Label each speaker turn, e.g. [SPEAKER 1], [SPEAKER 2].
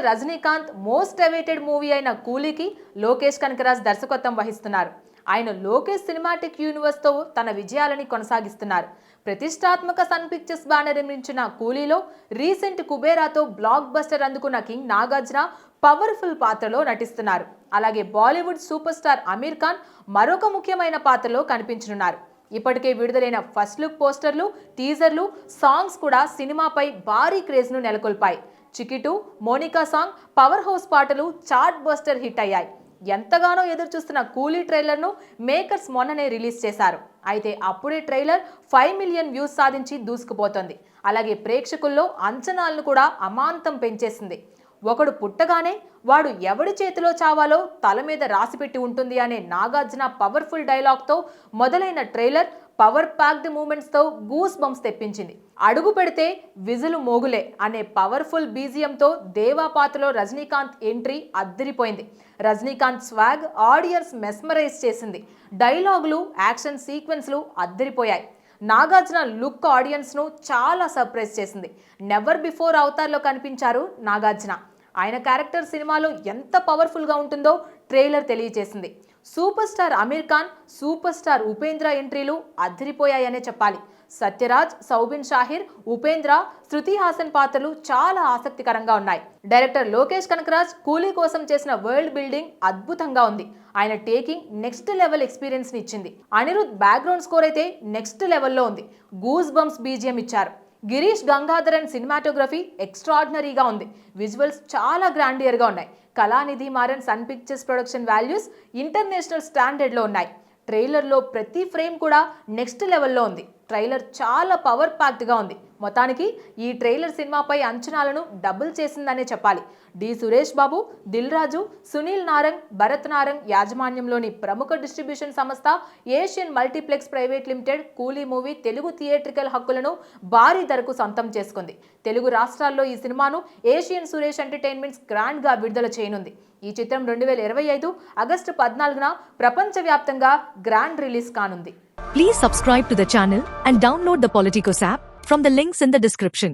[SPEAKER 1] Star Rajinikanth most awaited movie అయిన కూలీకి లోకేష్ కనకరాజ్ దర్శకత్వం వహిస్తున్నారు. ఆయన లోకేష్ సినిమాటిక్ యూనివర్స్తో తన విజయాలని కొనసాగిస్తున్నారు. ప్రతిష్టాత్మక సన్ పిక్చర్స్ బ్యానర్ నిర్మించిన కూలీలో రీసెంట్ కుబేరాతో బ్లాక్ బస్టర్ అందుకున్న కింగ్ నాగార్జున పవర్ఫుల్ పాత్రలో నటిస్తున్నారు. అలాగే బాలీవుడ్ సూపర్ స్టార్ అమీర్ ఖాన్ మరొక ముఖ్యమైన పాత్రలో కనిపించనున్నారు. ఇప్పటికే విడుదలైన ఫస్ట్ లుక్ పోస్టర్లు, టీజర్లు, సాంగ్స్ కూడా సినిమాపై భారీ క్రేజ్ను నెలకొల్పాయి. చికిటు, మోనికా సాంగ్, పవర్ హౌస్ పాటలు చార్ట్ బస్టర్ హిట్ అయ్యాయి. ఎంతగానో ఎదురు చూస్తున్న కూలీ ట్రైలర్ను మేకర్స్ మొన్ననే రిలీజ్ చేశారు. అయితే అప్పుడే ట్రైలర్ 5 మిలియన్ వ్యూస్ సాధించి దూసుకుపోతోంది. అలాగే ప్రేక్షకుల్లో అంచనాలను కూడా అమాంతం పెంచేసింది. ఒకడు పుట్టగానే వాడు ఎవడి చేతిలో చావాలో తల మీద రాసిపెట్టి ఉంటుంది అనే నాగార్జున పవర్ఫుల్ డైలాగ్తో మొదలైన ట్రైలర్ పవర్ ప్యాక్డ్ మూమెంట్స్తో గూస్ బంప్స్ తెప్పించింది. అడుగు పెడితే విజులు మోగులే అనే పవర్ఫుల్ బీజియంతో దేవా పాత్రలో రజనీకాంత్ ఎంట్రీ అద్దరిపోయింది. రజనీకాంత్ స్వాగ్ ఆడియన్స్ మెస్మరైజ్ చేసింది. డైలాగులు, యాక్షన్ సీక్వెన్స్లు అద్దరిపోయాయి. నాగార్జున లుక్ ఆడియన్స్ను చాలా సర్ప్రైజ్ చేసింది. నెవర్ బిఫోర్ అవతార్లో కనిపించారు నాగార్జున. ఆయన క్యారెక్టర్ సినిమాలో ఎంత పవర్ఫుల్గా ఉంటుందో ట్రైలర్ తెలియజేసింది. Super star Aamir Khan, super star Upendra ఎంట్రీలు అదిరిపోయాయనే చెప్పాలి. సత్యరాజ్, సౌబిన్ షాహిర్, ఉపేంద్ర, శృతి హాసన్ పాత్రలు చాలా ఆసక్తికరంగా ఉన్నాయి. డైరెక్టర్ లోకేష్ కనకరాజ్ కూలీ కోసం చేసిన వరల్డ్ బిల్డింగ్ అద్భుతంగా ఉంది. ఆయన టేకింగ్ నెక్స్ట్ లెవెల్ ఎక్స్పీరియన్స్ ని ఇచ్చింది. అనిరుద్ బ్యాక్గ్రౌండ్ స్కోర్ అయితే నెక్స్ట్ లెవెల్లో ఉంది. గూస్ బంప్స్ బీజియం ఇచ్చారు. గిరీష్ గంగాధరన్ సినిమాటోగ్రఫీ ఎక్స్ట్రాడినరీగా ఉంది. విజువల్స్ చాలా గ్రాండియర్గా ఉన్నాయి. Kalanidhi Maran Sun Pictures production values international స్టాండర్డ్లో ఉన్నాయి. ట్రైలర్లో ప్రతి ఫ్రేమ్ కూడా నెక్స్ట్ లెవెల్లో ఉంది. ట్రైలర్ చాలా పవర్ ప్యాక్డ్గా ఉంది. మొత్తానికి ఈ ట్రైలర్ సినిమాపై అంచనాలను డబుల్ చేసిందనే చెప్పాలి. డి సురేష్ బాబు, దిల్ రాజు, సునీల్ నారంగ్, భరత్ నారంగ్ యాజమాన్యంలోని ప్రముఖ డిస్ట్రిబ్యూషన్ సంస్థ ఏషియన్ మల్టీప్లెక్స్ ప్రైవేట్ లిమిటెడ్ కూలీ మూవీ తెలుగు థియేట్రికల్ హక్కులను భారీ ధరకు సొంతం చేసుకుంది. తెలుగు రాష్ట్రాల్లో ఈ సినిమాను ఏషియన్ సురేష్ ఎంటర్టైన్మెంట్స్ గ్రాండ్గా విడుదల చేయనుంది. ఈ చిత్రం 2025 ఆగస్టు 14న ప్రపంచవ్యాప్తంగా గ్రాండ్ రిలీజ్ కానుంది.
[SPEAKER 2] Please subscribe to the channel and download the Politicos app from the links in the description.